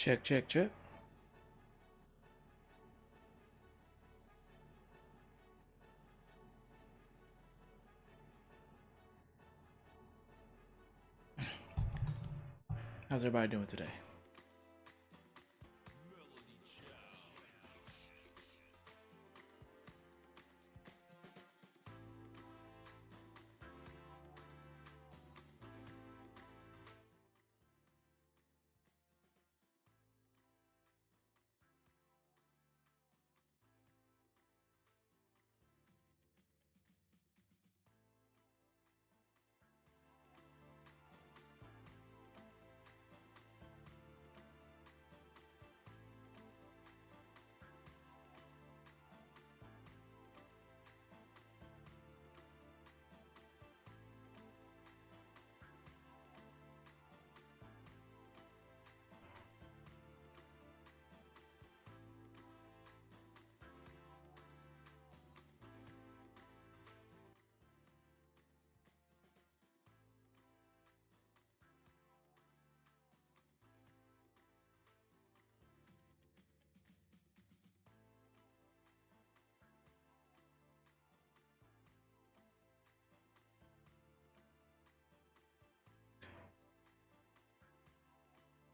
Check, check, check. How's everybody doing today?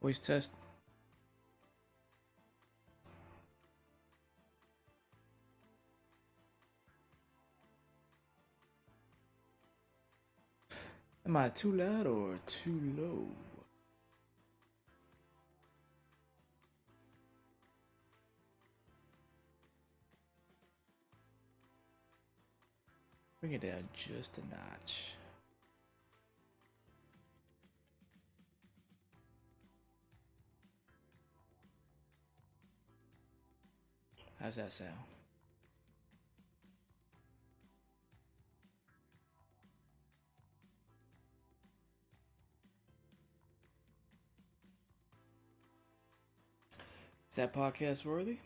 Voice test. Am I too loud or too low? Bring it down just a notch. How's that sound? Is that podcast worthy?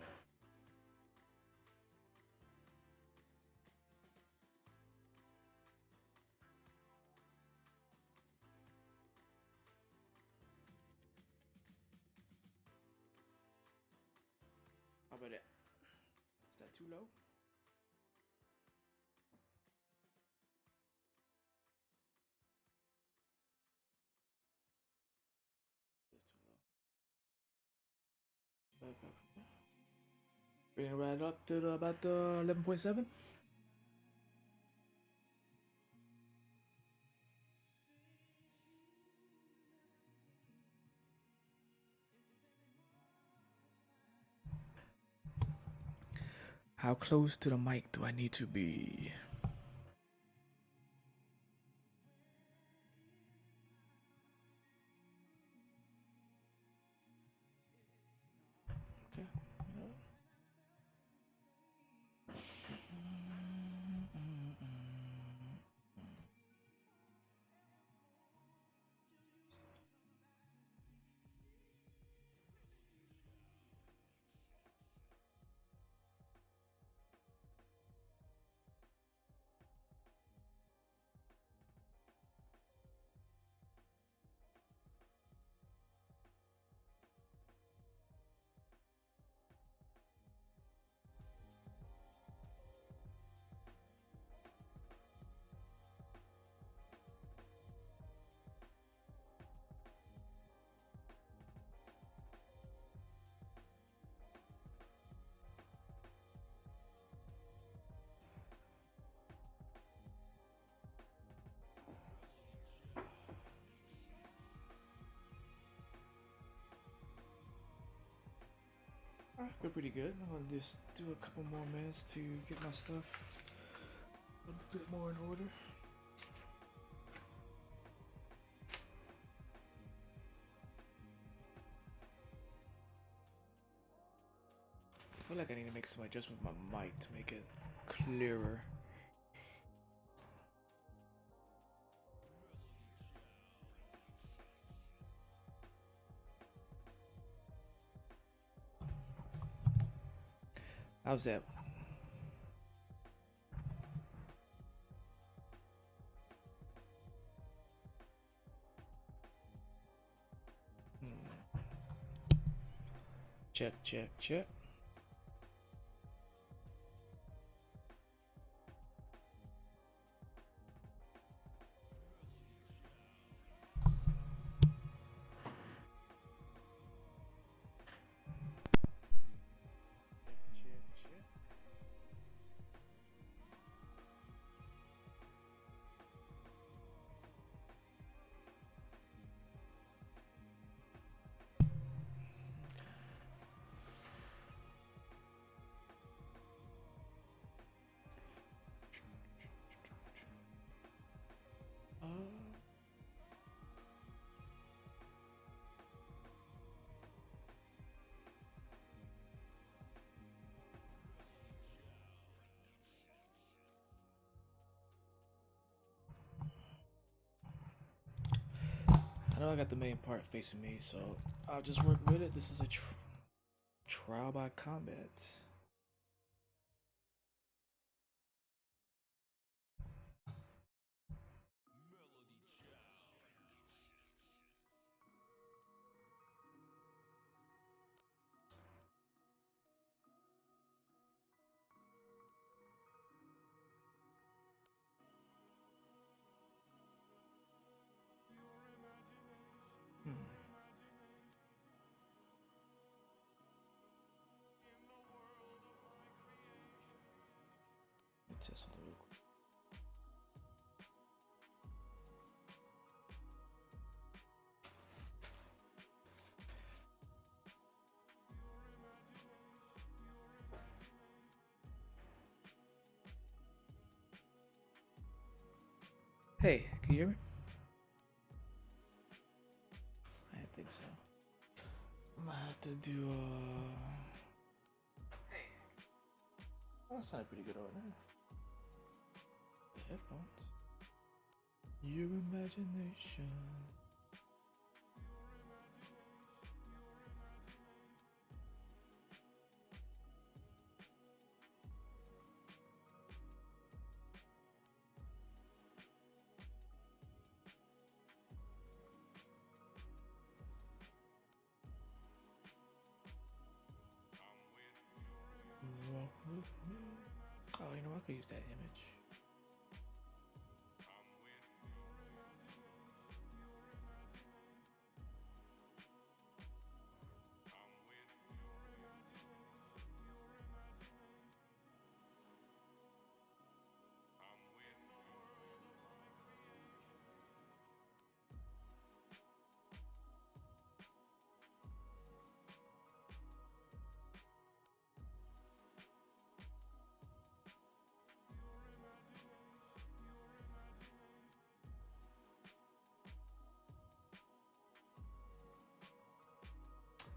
How about that? Is that too low? That's too low. Bring it right up to about 11.7. How close to the mic do I need to be? Okay. Alright, we're pretty good. I'm gonna just do a couple more minutes to get my stuff a bit more in order. I feel like I need to make some adjustments with my mic to make it clearer. How's that? Check, check, check. I know I got the main part facing me, so I'll just work with it. This is a trial by combat. Test something real quick. Hey, can you hear me? I didn't think so. I'm gonna have to do Hey. Oh, that sounded pretty good right now. The headphones. Your imagination. Walk with me. Oh, you know, I could use that image.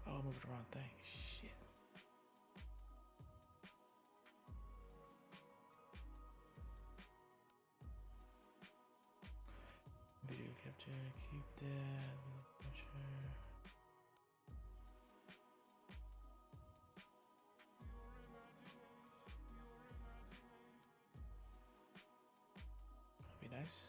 Oh, I moved the wrong thing. Shit. Video capture, keep that. Video capture. That'd be nice.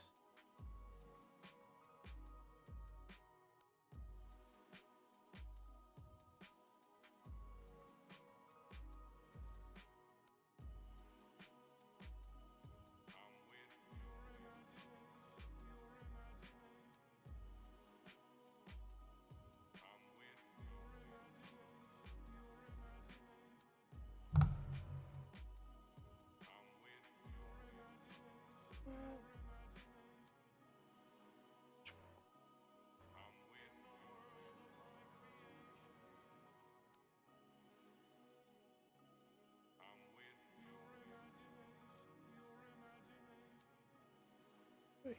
Wait.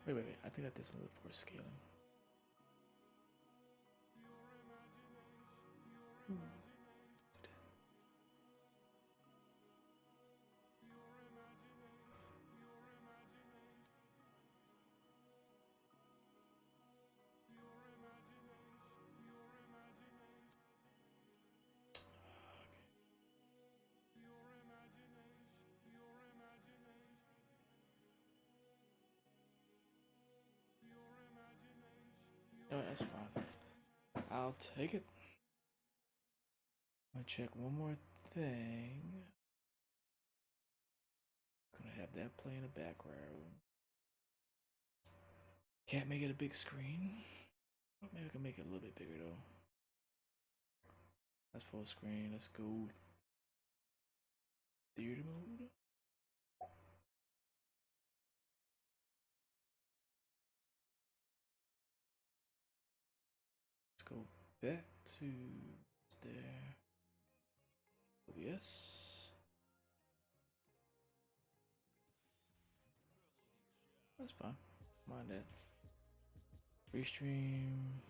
Wait. I think I did something before scaling. No, that's fine. I'll take it. I'm gonna check one more thing. Gonna have that play in the background. Can't make it a big screen. Maybe I can make it a little bit bigger though. That's full screen. Let's go theater mode. Let's go back to there. OBS. That's fine. Mind that. Restream.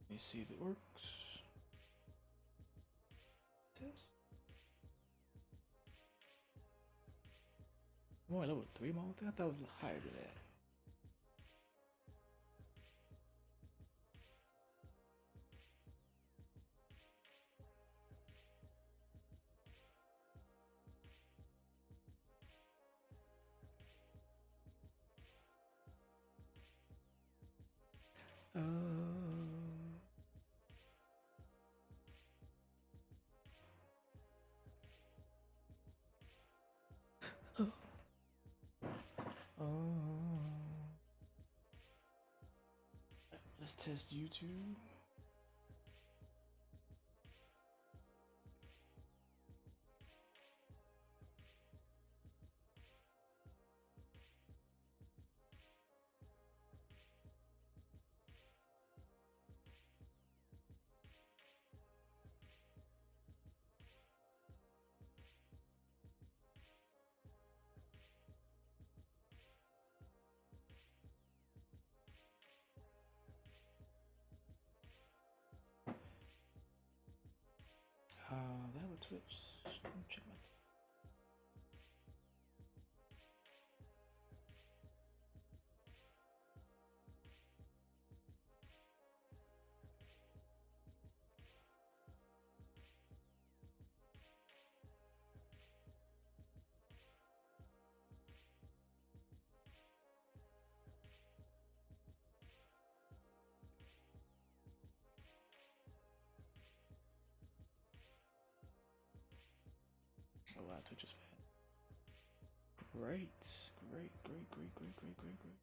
Let me see if it works. Test. I'm only level 3 more. I thought it was higher than that. Uh, let's test YouTube. That would Twitch. Let me check my. Oh wow, Twitch is fat. Great, great, great, great, great, great, great, great.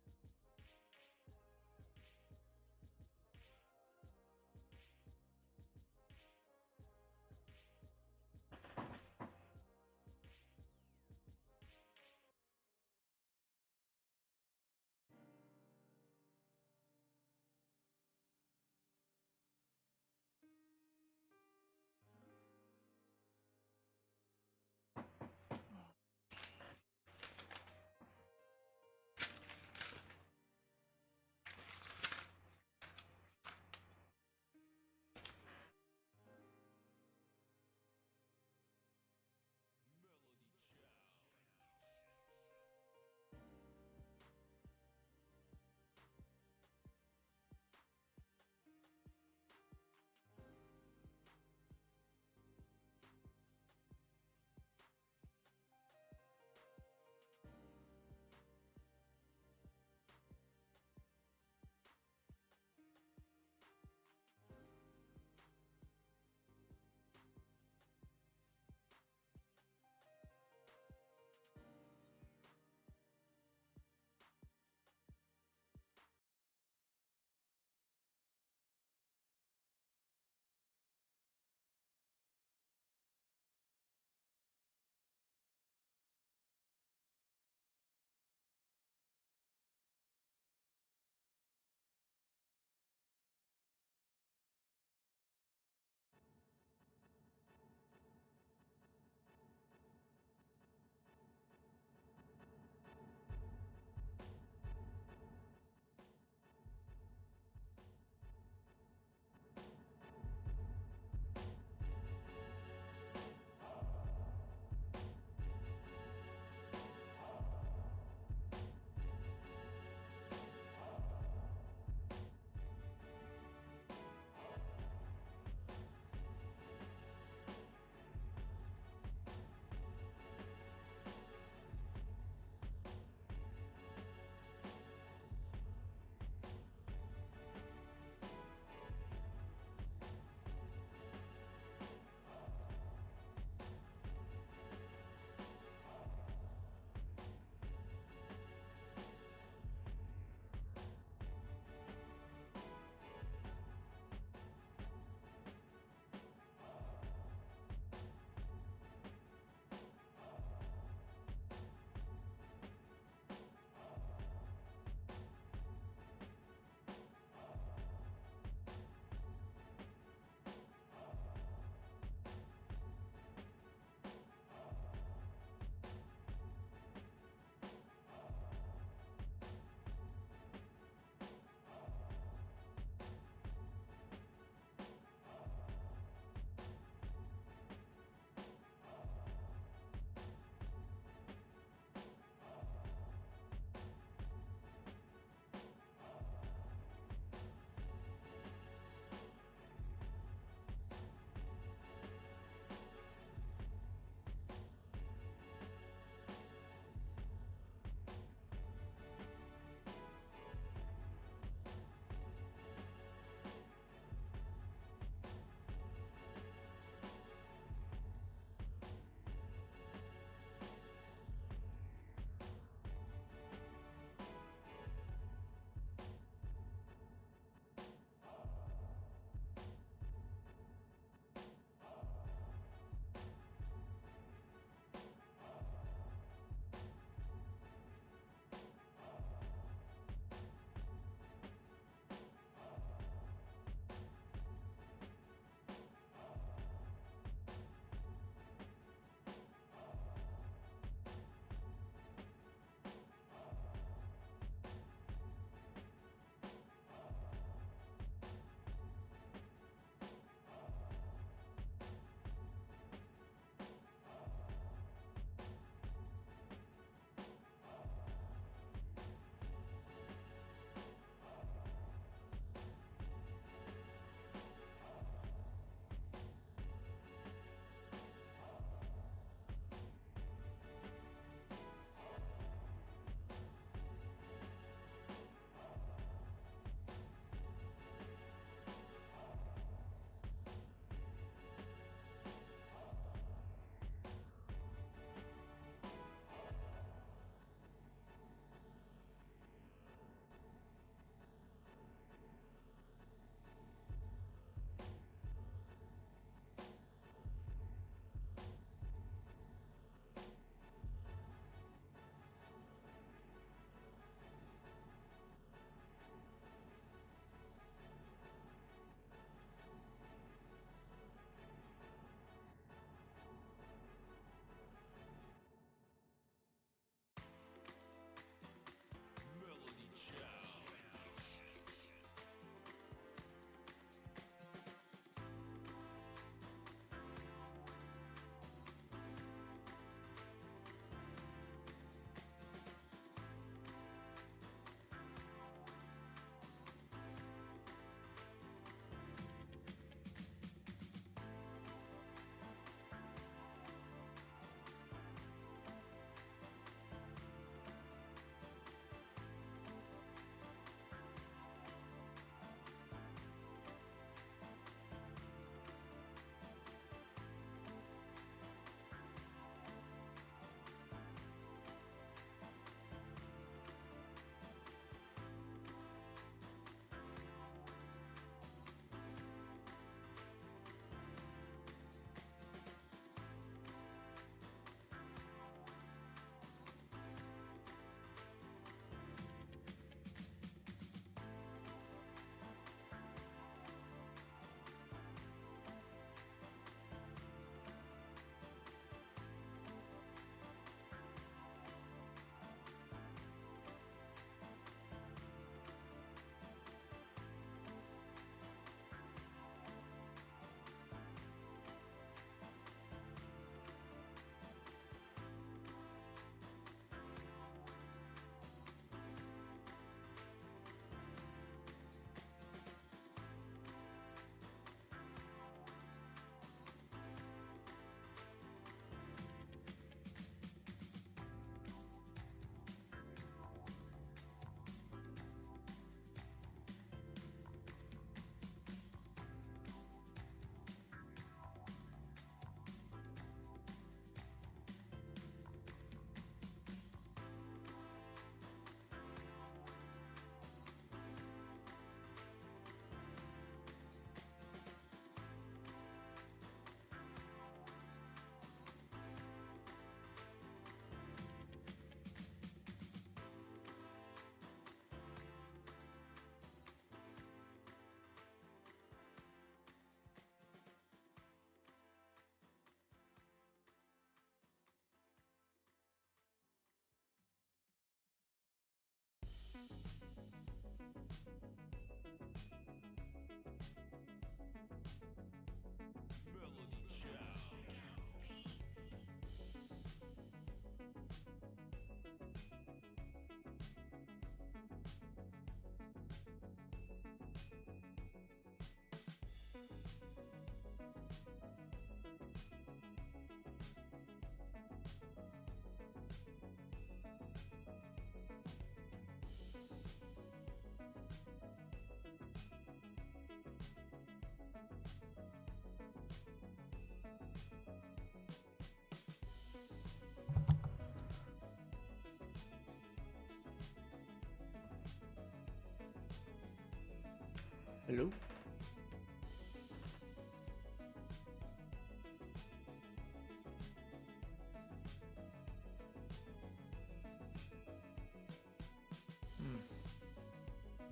Hello?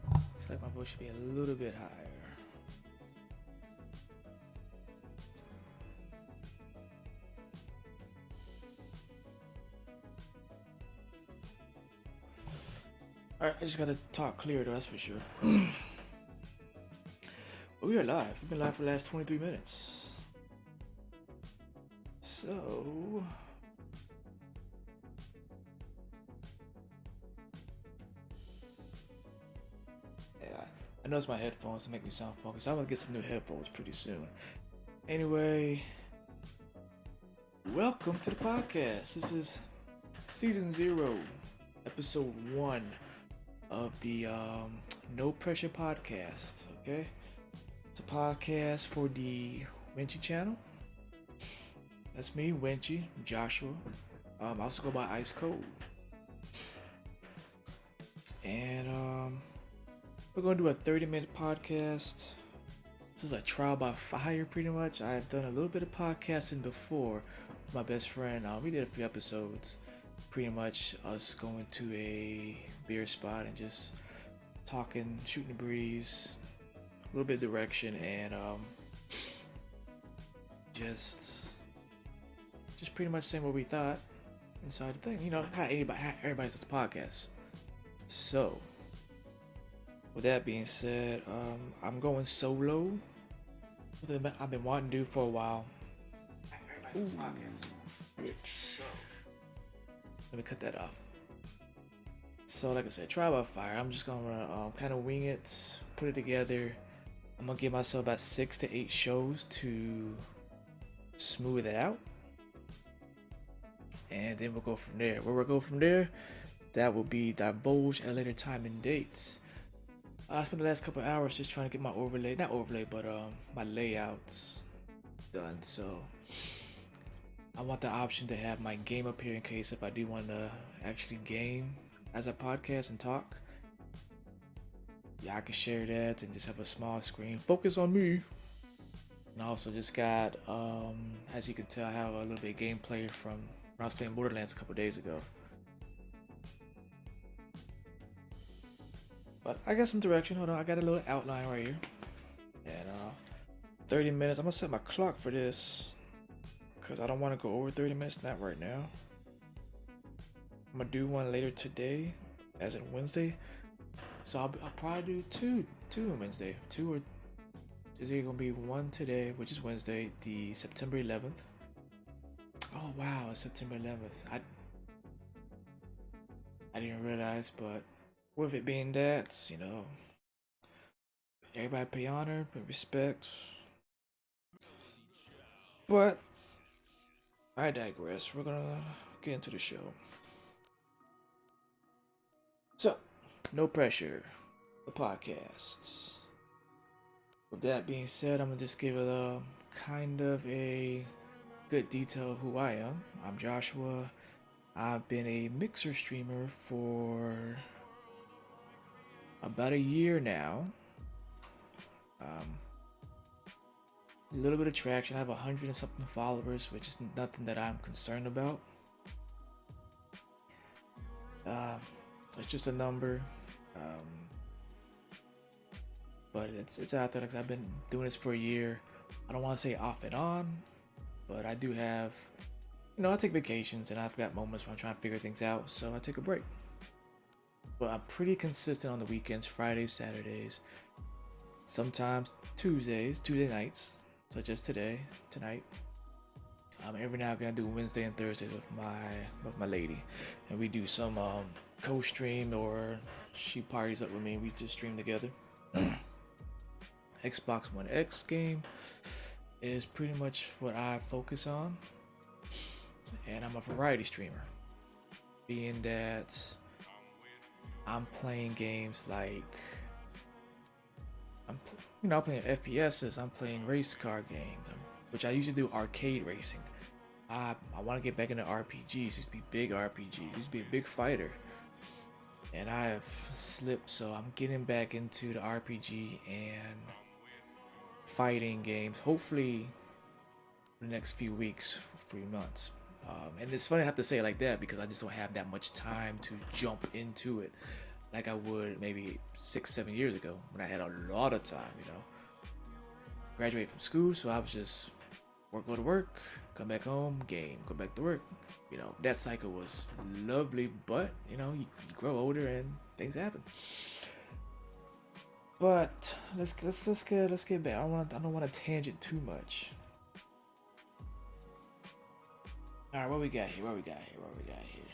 I feel like my voice should be a little bit higher. Alright, I just gotta talk clear though, that's for sure. But we are live. We've been live for the last 23 minutes. So... yeah, I know it's my headphones to make me sound focused. I'm gonna get some new headphones pretty soon. Anyway, welcome to the podcast. This is season 0, episode 1 of the No Pressure podcast. Okay, it's a podcast for the Winchy channel. That's me, Winchy, Joshua. I also go by Ice Cold. And we're gonna do a 30-minute podcast. This is a trial by fire, pretty much. I've done a little bit of podcasting before with my best friend. We did a few episodes, pretty much us going to a beer spot and just talking, shooting the breeze, a little bit of direction, and just pretty much saying what we thought inside the thing. You know, how everybody does a podcast. So, with that being said, I'm going solo. Something I've been wanting to do for a while. Ooh. So, let me cut that off. So, like I said, trial by fire. I'm just gonna kind of wing it, put it together. I'm gonna give myself about 6 to 8 shows to smooth it out, and then we'll go from there. Where we'll go from there, that will be divulged at a later time and dates. I spent the last couple of hours just trying to get my my layouts done. So I want the option to have my game up here in case if I do want to actually game as a podcast and talk. Yeah, I can share that and just have a small screen. Focus on me. And I also just got, as you can tell, I have a little bit of gameplay from when I was playing Borderlands a couple days ago. But I got some direction. Hold on, I got a little outline right here. And 30 minutes. I'm gonna set my clock for this because I don't want to go over 30 minutes. Not right now. I'm gonna do one later today, as in Wednesday. So I'll probably do two on Wednesday. Two, or is there gonna be one today, which is Wednesday, the September 11th. Oh wow, it's September 11th. I didn't realize, but with it being that, you know, everybody pay honor, pay respect. But I digress. We're gonna get into the show. So, No Pressure, the podcast. With that being said, I'm gonna just give it a kind of a good detail of who I am. I'm Joshua. I've been a mixer streamer for about a year now. A little bit of traction. I have 100 and something followers, which is nothing that I'm concerned about. It's just a number. But it's out there because I've been doing this for a year. I don't want to say off and on, but I do have, I take vacations and I've got moments where I'm trying to figure things out, so I take a break. but I'm pretty consistent on the weekends, Fridays, Saturdays, sometimes Tuesday nights, such as tonight. Every now and then I do Wednesday and Thursdays with my lady, and we do some co-stream, or she parties up with me. We just stream together. Xbox One X game is pretty much what I focus on, and I'm a variety streamer, being that I'm playing games like I'm playing FPSs. I'm playing race car games, which I usually do arcade racing. I want to get back into RPGs. Used to be big RPGs. Used to be a big fighter, and I have slipped. So I'm getting back into the RPG and fighting games. Hopefully, the next few weeks, 3 months. And it's funny I have to say it like that because I just don't have that much time to jump into it like I would maybe 6, 7 years ago when I had a lot of time. Graduate from school, so I was just go to work, come back home, game, go back to work. That cycle was lovely, but you grow older and things happen. But let's get back. I don't want to tangent too much. All right, what we got here?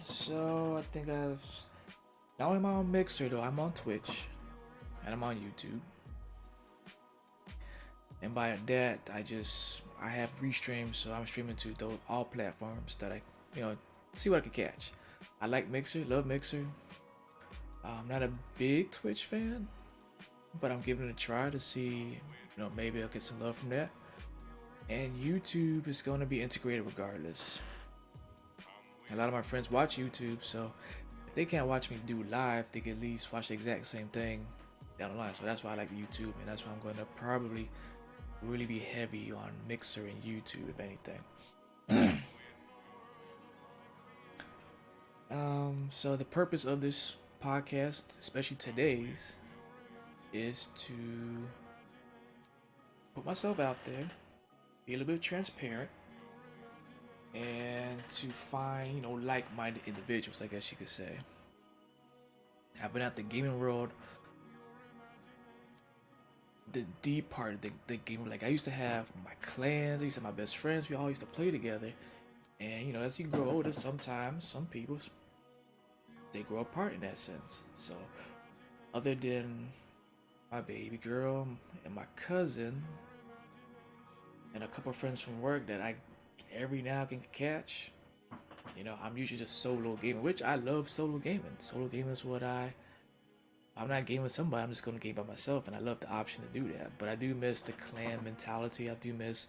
So I think I've not only am I on Mixer though, I'm on Twitch and I'm on YouTube. And by that, I have restreams, so I'm streaming to all platforms that I see what I can catch. I like Mixer, love Mixer. I'm not a big Twitch fan, but I'm giving it a try to see, maybe I'll get some love from that. And YouTube is going to be integrated regardless. A lot of my friends watch YouTube, so if they can't watch me do live, they can at least watch the exact same thing down the line. So that's why I like YouTube, and that's why I'm going to probably really be heavy on Mixer and YouTube, if anything. So the purpose of this podcast, especially today's, is to put myself out there, be a little bit transparent, and to find, like-minded individuals, I guess you could say. I've been out the gaming world, the deep part of the game. Like, I used to have my clans, I used to have my best friends, we all used to play together. And, as you grow older, sometimes some people, they grow apart in that sense. So, other than my baby girl and my cousin, and a couple of friends from work that I every now can catch, I'm usually just solo gaming, which I love solo gaming. Solo gaming is what I'm not gaming with somebody, I'm just gonna game by myself, and I love the option to do that. But I do miss the clan mentality. I do miss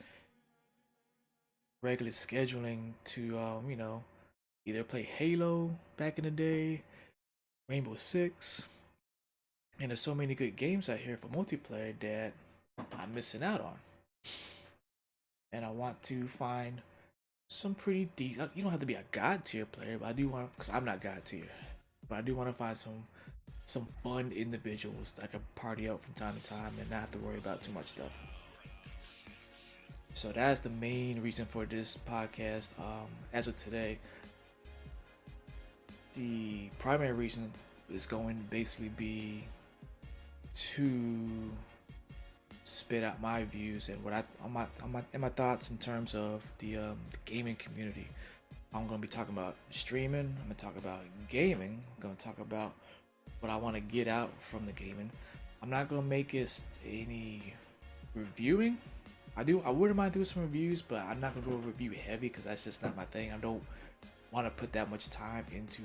regular scheduling to either play Halo back in the day, Rainbow Six, and there's so many good games out here for multiplayer that I'm missing out on. And I want to find some pretty decent. You don't have to be a god tier player, but I do want, because I'm not god tier, but I do want to find some fun individuals that can party out from time to time and not have to worry about too much stuff. So that's the main reason for this podcast. As of today, the primary reason is going to basically be to spit out my views and what my thoughts in terms of the gaming community. I'm going to be talking about streaming. I'm going to talk about gaming. I'm going to talk about what I want to get out from the gaming. I'm not going to make it any reviewing. I wouldn't mind doing some reviews, but I'm not going to go review heavy because that's just not my thing. I don't want to put that much time into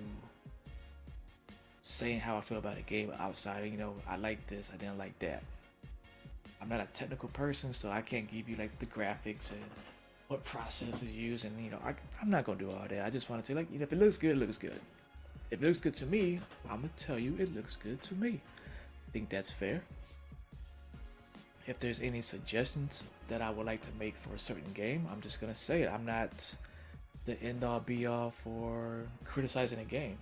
saying how I feel about a game outside of, I like this, I didn't like that. I'm not a technical person, so I can't give you like the graphics and what process is used, and I'm not gonna do all that. I just want to say, if it looks good, it looks good. If it looks good to me, I'm gonna tell you it looks good to me. I think that's fair. If there's any suggestions that I would like to make for a certain game, I'm just gonna say it. I'm not the end all be all for criticizing a game.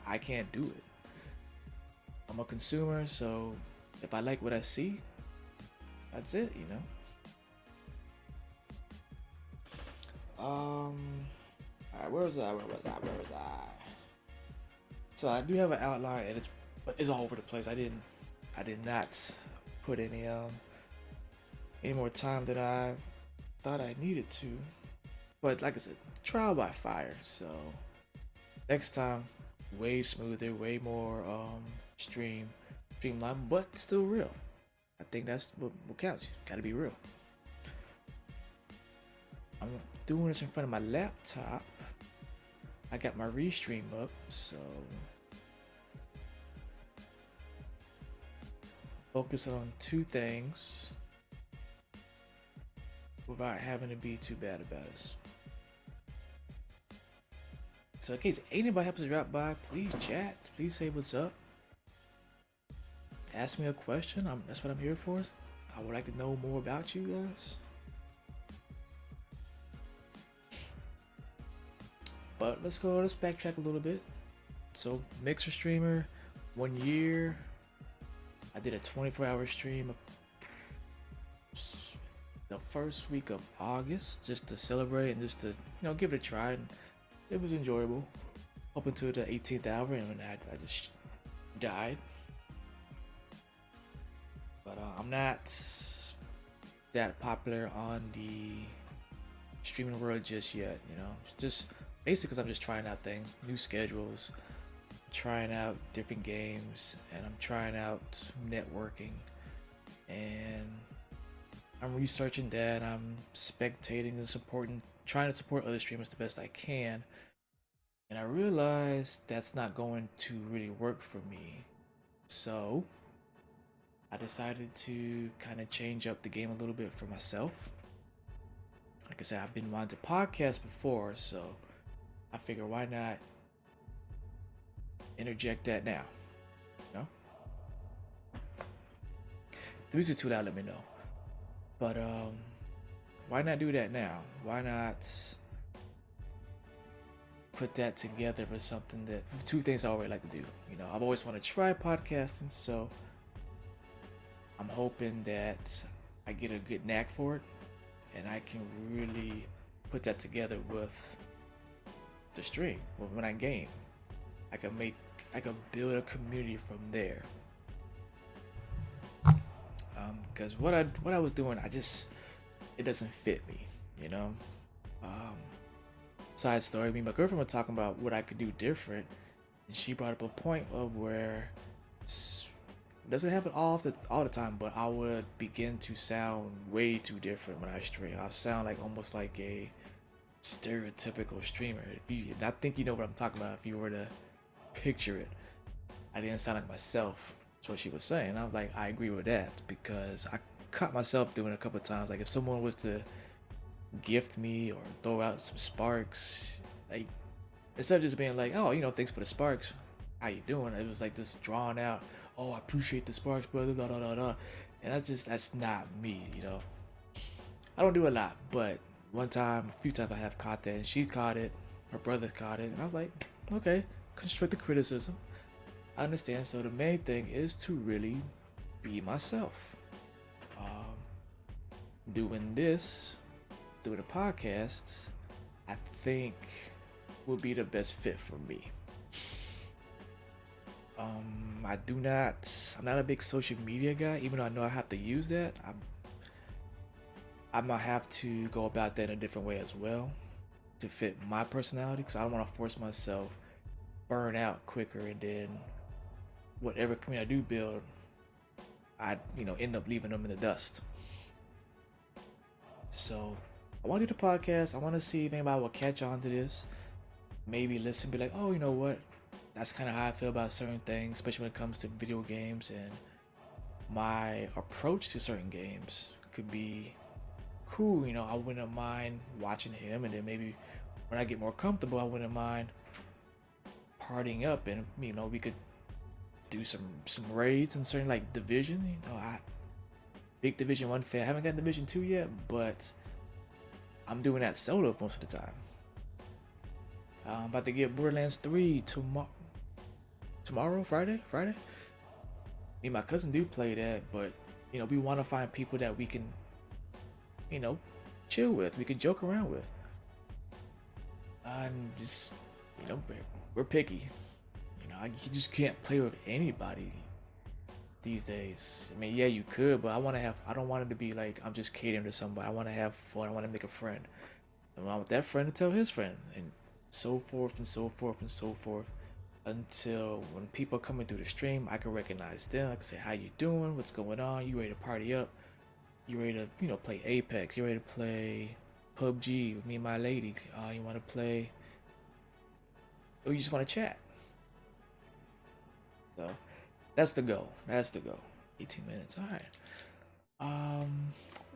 I can't do it. I'm a consumer, so if I like what I see, that's it. Alright, where was I? So I do have an outline, and it's but it's all over the place. I did not put any more time than I thought I needed to. But like I said, trial by fire. So next time, way smoother, way more streamlined, but still real. I think that's what counts. Got to be real. I'm doing this in front of my laptop. I got my restream up, so focus on two things without having to be too bad about it. So in case anybody happens to drop by, please chat. Please say what's up. Ask me a question. That's what I'm here for. I would like to know more about you guys. But let's backtrack a little bit. So Mixer Streamer, 1 year. I did a 24-hour stream the first week of August just to celebrate and just to give it a try. And it was enjoyable. Up until the 18th hour, and I just died. But I'm not that popular on the streaming world just yet. Just basically because I'm just trying out things, new schedules, trying out different games, and I'm trying out networking, and I'm researching that. I'm spectating and trying to support other streamers the best I can. And I realized that's not going to really work for me. So I decided to kind of change up the game a little bit for myself. Like I said, I've been wanting to podcast before, so I figure why not interject that now. The music too loud, let me know. But why not do that now? Why not put that together for something that two things I always like to do. I've always wanted to try podcasting, so I'm hoping that I get a good knack for it and I can really put that together with the stream. When I game, I can build a community from there. Because what I was doing, it doesn't fit me. Side story, me and my girlfriend were talking about what I could do different, and she brought up a point of where it doesn't happen all the time, but I would begin to sound way too different when I stream. I sound almost like a stereotypical streamer. I think you know what I'm talking about if you were to picture it. I didn't sound like myself. That's what she was saying. I was like, I agree with that, because I caught myself doing it a couple of times. Like if someone was to gift me or throw out some sparks, like instead of just being like, oh, thanks for the sparks, how you doing, it was like this drawn out, oh, I appreciate the sparks, brother, blah, blah, blah, blah. And that's not me. I don't do a lot, but a few times I have caught that, and she caught it, her brother caught it, and I was like, okay, constructive criticism, I understand. So the main thing is to really be myself. Doing a podcast, I think would be the best fit for me. I'm not a big social media guy, even though I know I have to use that. I might have to go about that in a different way as well to fit my personality, because I don't want to force myself burn out quicker, and then whatever community I do build, I end up leaving them in the dust. So I want to do the podcast. I want to see if anybody will catch on to this. Maybe listen, be like, oh, you know what? That's kind of how I feel about certain things, especially when it comes to video games, and my approach to certain games could be cool. I wouldn't mind watching him, and then maybe when I get more comfortable, I wouldn't mind partying up, and we could do some raids in certain division. I big Division 1 fan. I haven't got Division 2 yet, but I'm doing that solo most of the time. I'm about to get Borderlands 3 tomorrow, Friday. Me and my cousin do play that, but we want to find people that we can, chill with, we can joke around with. And just, we're picky. you just can't play with anybody these days. I mean, yeah, you could, but I don't want it to be like I'm just catering to somebody. I want to have fun. I want to make a friend. And I want that friend to tell his friend, and so forth and so forth and so forth, until when people are coming through the stream, I can recognize them. I can say, "How you doing? What's going on? You ready to party up? You ready to play Apex? You ready to play PUBG with me and my lady? You want to play? Or you just want to chat?" So that's the goal. That's the goal. 18 minutes. All right.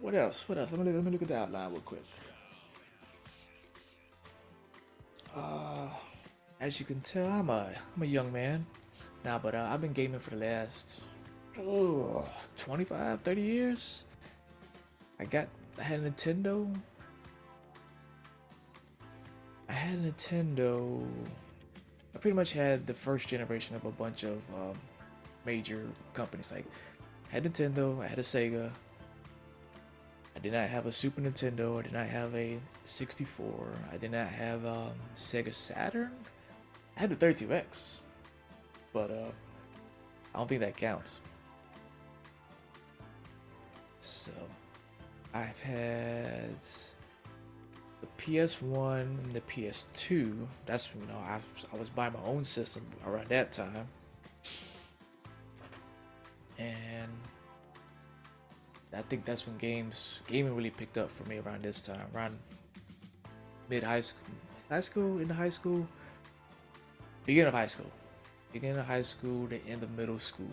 What else? What else? Let me look at the outline real quick. Uh, as you can tell, I'm a young man now, but I've been gaming for the last 25, 30 years. I had a Nintendo. I had a Nintendo. I pretty much had the first generation of a bunch of major companies. Like, I had Nintendo, I had a Sega. I did not have a Super Nintendo. I did not have a 64. I did not have Sega Saturn. I had the 32X, but I don't think that counts. So I've had the PS1 and the PS2. That's I was buying my own system around that time, and I think that's when gaming really picked up for me around this time, around mid high school, into high school, beginning of high school to end of middle school.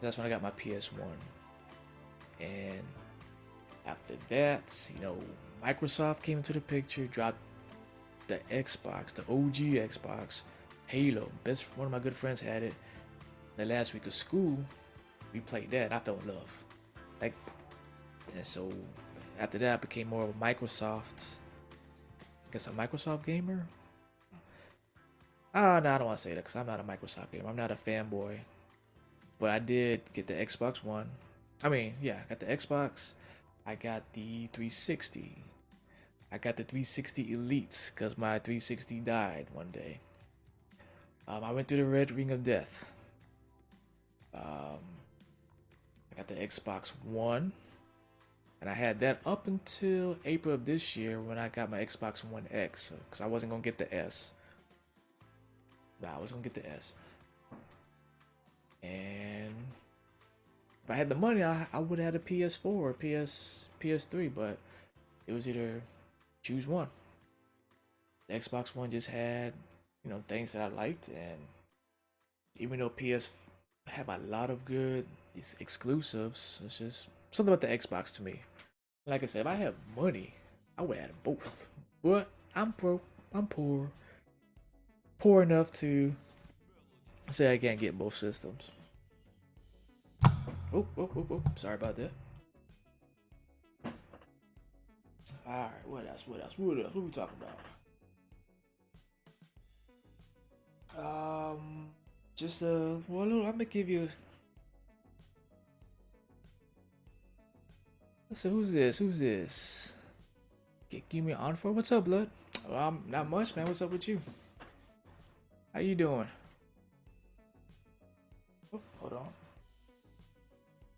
That's when I got my PS1, and after that, Microsoft came into the picture, dropped the Xbox, the OG Xbox, Halo. One of my good friends had it. The last week of school, we played that. I fell in love. And so after that, I became more of a Microsoft. I guess a Microsoft gamer. No, I don't want to say that because I'm not a Microsoft gamer. I'm not a fanboy. But I did get the Xbox One. I mean, yeah, I got the Xbox. I got the 360. I got the 360 Elites because my 360 died one day. I went through the Red Ring of Death. I got the Xbox One. And I had that up until April of this year when I got my Xbox One X. Because I wasn't going to get the S. I was going to get the S. And if I had the money, I would have had a PS4 or PS3. But it was either choose one. The Xbox One just had, things that I liked. And even though PS have a lot of good exclusives, it's just something about the Xbox to me. Like I said, if I had money, I would have both. But I'm broke. I'm poor. Poor enough to say I can't get both systems. Oh. Sorry about that. Alright, what else? What are we talking about? I'm gonna give you. So who's this? Give me an on for what's up, blood? Not much, man. What's up with you? How you doing? Oh, hold on.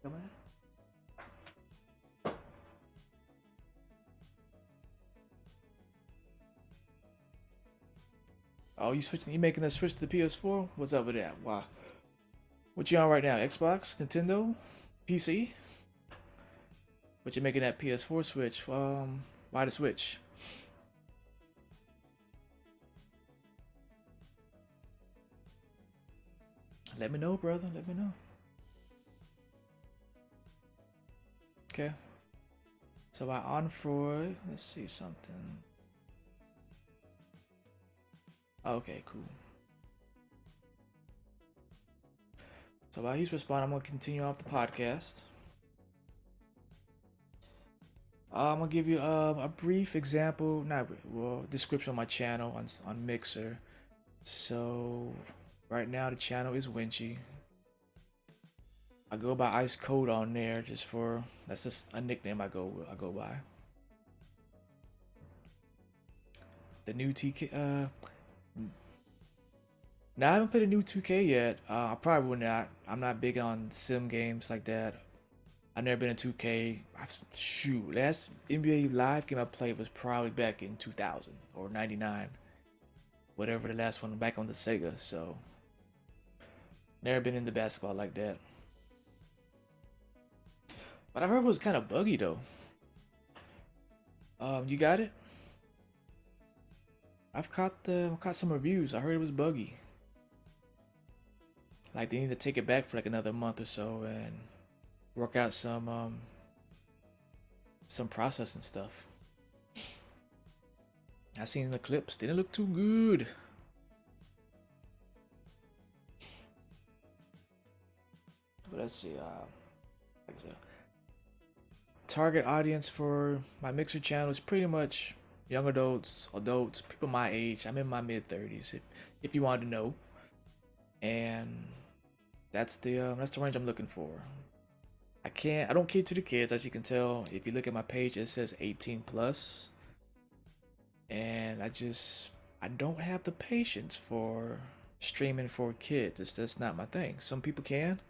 Come on. Oh, you switching? You making that switch to the PS4? What's up with that? Why? What you on right now? Xbox, Nintendo, PC? But you're making that PS4 switch. Why the switch? Let me know, brother. Let me know. Okay. So I on Freud. Let's see something. Okay, cool. So while he's responding, I'm gonna continue off the podcast. I'm gonna give you a brief example, not well, description of my channel on Mixer. So right now the channel is Winchy. I go by Ice Code on there that's just a nickname I go by. The new TK Now I haven't played a new 2K yet. I probably would not. I'm not big on sim games like that. I've never been in 2K. Shoot, last NBA Live game I played was probably back in 2000 or 99, whatever the last one back on the Sega. So never been into basketball like that. But I heard it was kind of buggy though. You got it? I've caught some reviews. I heard it was buggy. Like they need to take it back for like another month or so and work out some processing stuff. I seen the clips. Didn't look too good. But let's see. Like I said, target audience for my Mixer channel is pretty much young adults, people my age. I'm in my mid 30s. If you want to know, and that's the range I'm looking for. I don't cater to the kids, as you can tell. If you look at my page, it says 18 plus, and I don't have the patience for streaming for kids. It's just not my thing. Some people can.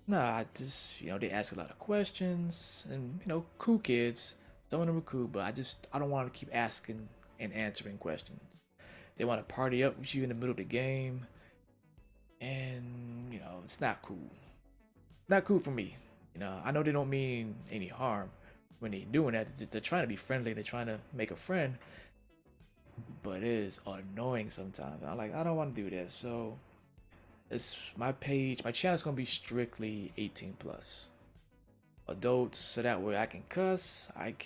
Nah, I just they ask a lot of questions, and cool kids. Some of them are cool, but I don't want to keep asking and answering questions. They want to party up with you in the middle of the game, and it's not cool. Not cool for me. I know they don't mean any harm when they're doing that. They're trying to be friendly. They're trying to make a friend, but it is annoying sometimes. I'm like, I don't want to do that. So it's my page. My channel's gonna be strictly 18 plus adults, so that way I can cuss. I've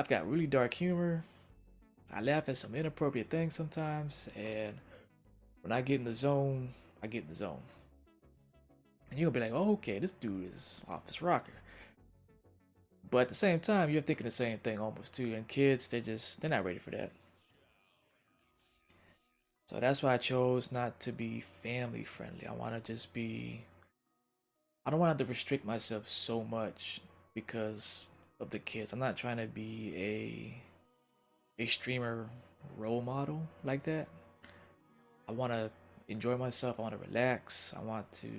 got really dark humor. I laugh at some inappropriate things sometimes, and when I get in the zone, I get in the zone. And you'll be like, oh, okay, this dude is off his rocker. But at the same time, you're thinking the same thing almost too. And kids, they're not ready for that. So that's why I chose not to be family friendly. I want to just be. I don't want to restrict myself so much because of the kids. I'm not trying to be a streamer role model like that. I want to enjoy myself. I want to relax. I want to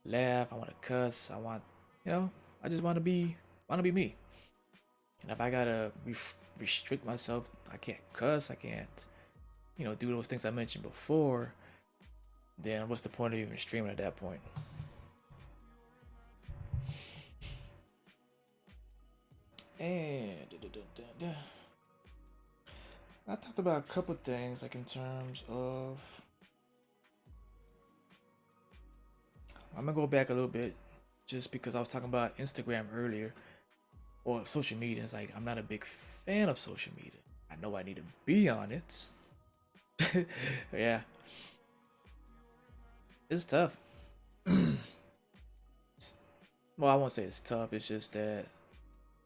laugh. I want to cuss. You know, I just want to be me. And if I gotta restrict myself, I can't cuss. I can't, do those things I mentioned before. Then what's the point of even streaming at that point? And I talked about a couple things, like in terms of. I'm gonna go back a little bit, just because I was talking about Instagram earlier, or social media. It's like I'm not a big fan of social media. I know I need to be on it. Yeah, it's tough. Well, I won't say it's tough. It's just that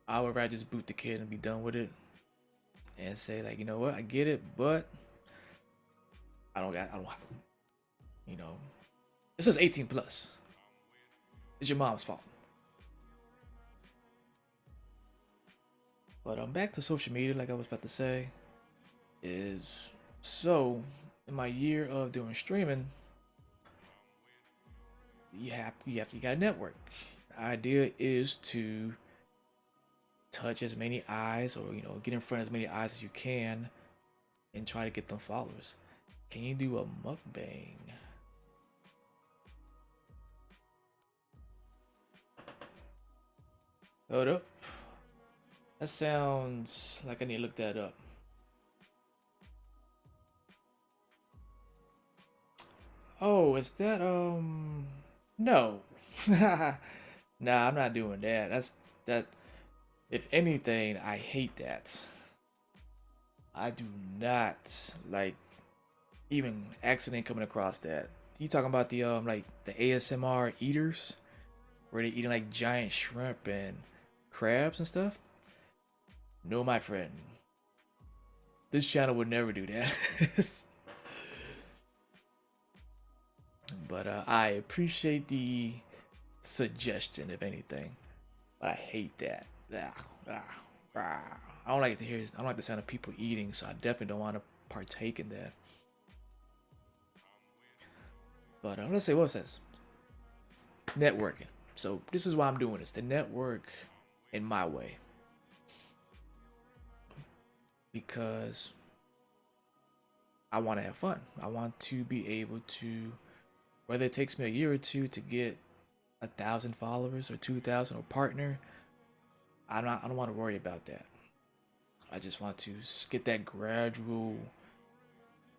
I would rather just boot the kid and be done with it, and say like, you know what, I get it, but I don't, you know, it says 18 plus. It's your mom's fault. But back to social media, like I was about to say, is so in my year of doing streaming, you got a network. The idea is to touch as many eyes, or get in front of as many eyes as you can, and try to get them followers. Can you do a mukbang? Hold up. That sounds like I need to look that up. Oh, is that no. Nah, I'm not doing that. That if anything, I hate that. I do not like even accident coming across that. You talking about the like the ASMR eaters where they eating like giant shrimp and crabs and stuff? No, my friend. This channel would never do that. But I appreciate the suggestion, if anything. But I hate that. I don't like to hear. I don't like the sound of people eating, so I definitely don't want to partake in that. But let's say what it says networking. So this is why I'm doing this to network in my way because I want to have fun. I want to be able to, whether it takes me a year or two to get 1,000 followers or 2,000 or partner. I don't want to worry about that. I just want to get that gradual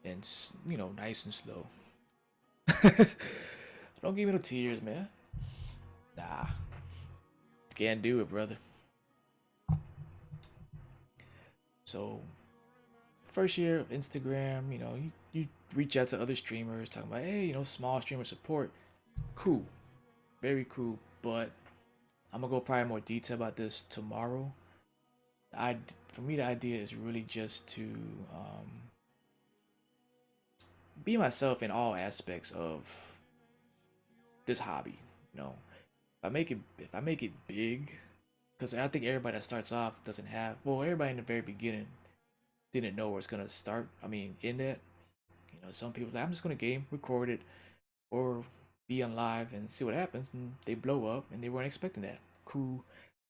and nice and slow. Don't give me no tears, man. Nah, can't do it, brother. So, first year of Instagram, you reach out to other streamers talking about, hey, small streamer support. Cool, very cool. But I'm gonna go probably more detail about this tomorrow. I, for me, the idea is really just to be myself in all aspects of this hobby. You know, if I make it big, because I think everybody that starts off doesn't have. Well, everybody in the very beginning didn't know where it's gonna start. I mean, in that, some people like, I'm just gonna game, record it, or be on live and see what happens, and they blow up, and they weren't expecting that. Cool.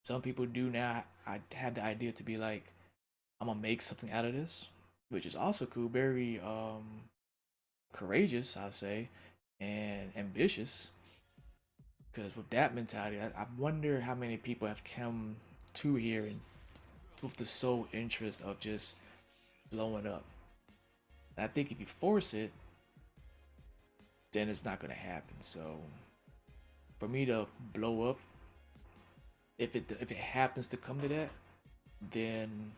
Some people do now. I had the idea to be like, I'm gonna make something out of this, which is also cool. Very courageous, I'll say, and ambitious. Because with that mentality, I wonder how many people have come to here and with the sole interest of just blowing up. And I think if you force it, then it's not gonna happen. So for me to blow up, if it happens to come to that, then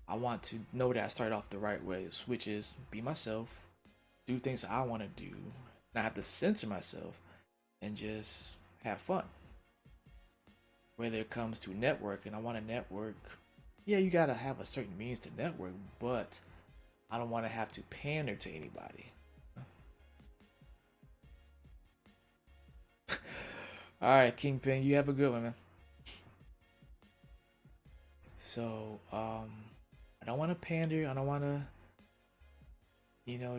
I want to know that I started off the right way, which is be myself, do things I want to do, not have to censor myself, and just have fun. Whether it comes to networking, I want to network. Yeah, you gotta have a certain means to network, but I don't want to have to pander to anybody. All right, Kingpin, you have a good one, man. So, I don't want to pander. I don't want to,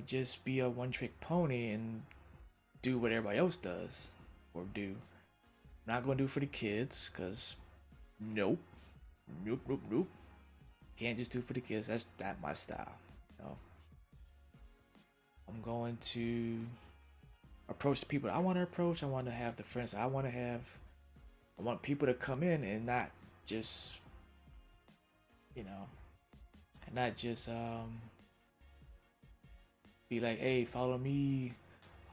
just be a one-trick pony and do what everybody else does or do. I'm not gonna do it for the kids, cause nope, nope. Can't just do it for the kids. That's not my style. You know? I'm going to approach the people I want to approach. I want to have the friends I want to have. I want people to come in and not just, you know, not just be like, hey, follow me,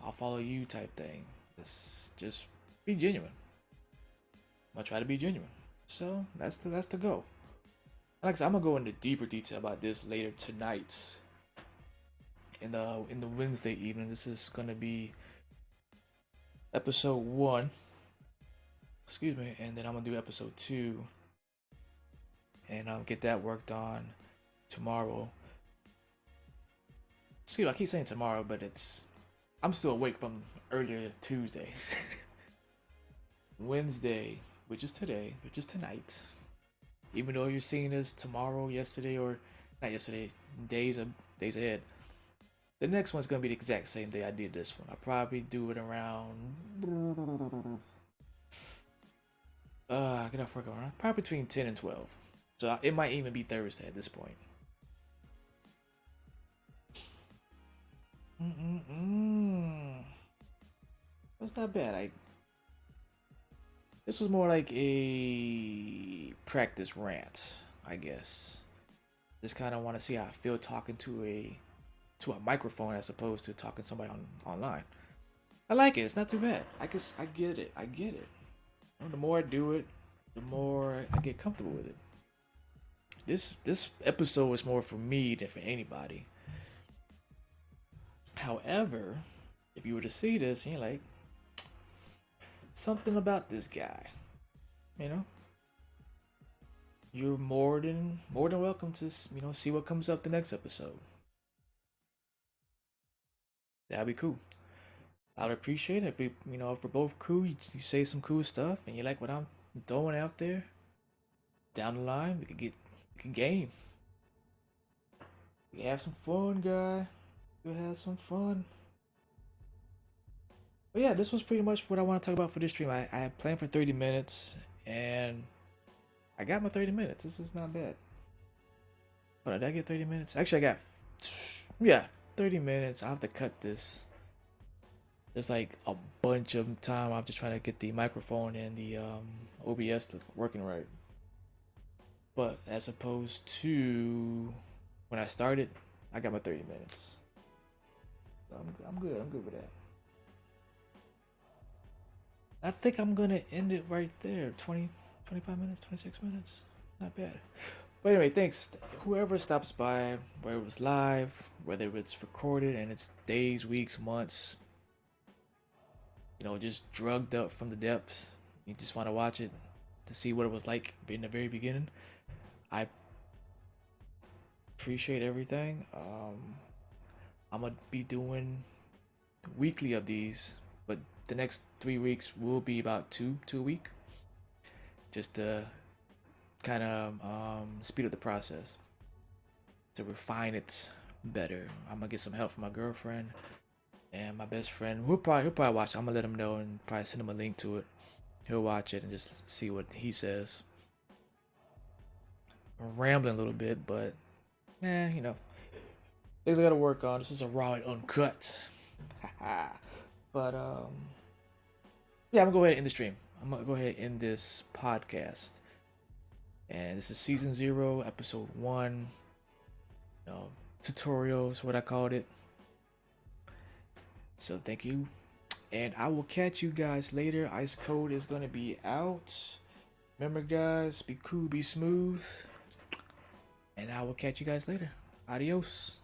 I'll follow you type thing. It's just be genuine. I'm gonna try to be genuine. So that's the goal. Like I said, I'm gonna go into deeper detail about this later tonight. In the Wednesday evening, this is gonna be episode 1. Excuse me, and then I'm gonna do episode 2, and get that worked on tomorrow. Excuse me, I keep saying tomorrow, but I'm still awake from earlier Tuesday. Wednesday, which is today, which is tonight. Even though you're seeing this tomorrow, yesterday, or not yesterday, days ahead. The next one's gonna be the exact same day I did this one. I'll probably do it around I get off work around probably between 10 and 12. So it might even be Thursday at this point. That's not bad. This was more like a practice rant, I guess. Just kind of want to see how I feel talking to a microphone as opposed to talking to somebody online. I like it. It's not too bad. I get it. I get it. The more I do it, the more I get comfortable with it. This episode is more for me than for anybody. However, if you were to see this, you're like, something about this guy, you know, you're more than welcome to see what comes up the next episode. That'd be cool. I'd appreciate it if if we're both cool, you say some cool stuff, and you like what I'm throwing out there. Down the line, we could game. We have some fun, guy. We have some fun. But yeah, this was pretty much what I want to talk about for this stream. I had planned for 30 minutes, and I got my 30 minutes. This is not bad. But did I get 30 minutes? Actually, I got, yeah, 30 minutes. I have to cut this. There's like a bunch of time. I'm just trying to get the microphone and the OBS working right. But as opposed to when I started, I got my 30 minutes. So I'm good. I'm good with that. I think I'm gonna end it right there. 20, 25 minutes, 26 minutes. Not bad. But anyway, thanks. Whoever stops by, whether it was live, whether it's recorded, and it's days, weeks, months, just drugged up from the depths. You just want to watch it to see what it was like in the very beginning. I appreciate everything. I'm gonna be doing weekly of these, but the next 3 weeks will be about two a week, just to kind of speed up the process, to refine it better. I'm gonna get some help from my girlfriend and my best friend. He'll probably watch. I'm gonna let him know and probably send him a link to it. He'll watch it and just see what he says. I'm rambling a little bit, but things I gotta work on. This is a raw and uncut. But yeah, I'm gonna go ahead and end the stream. I'm gonna go ahead and end this podcast. And this is season 0, episode 1. Tutorial is what I called it. So thank you. And I will catch you guys later. Ice Code is gonna be out. Remember guys, be cool, be smooth. And I will catch you guys later. Adios.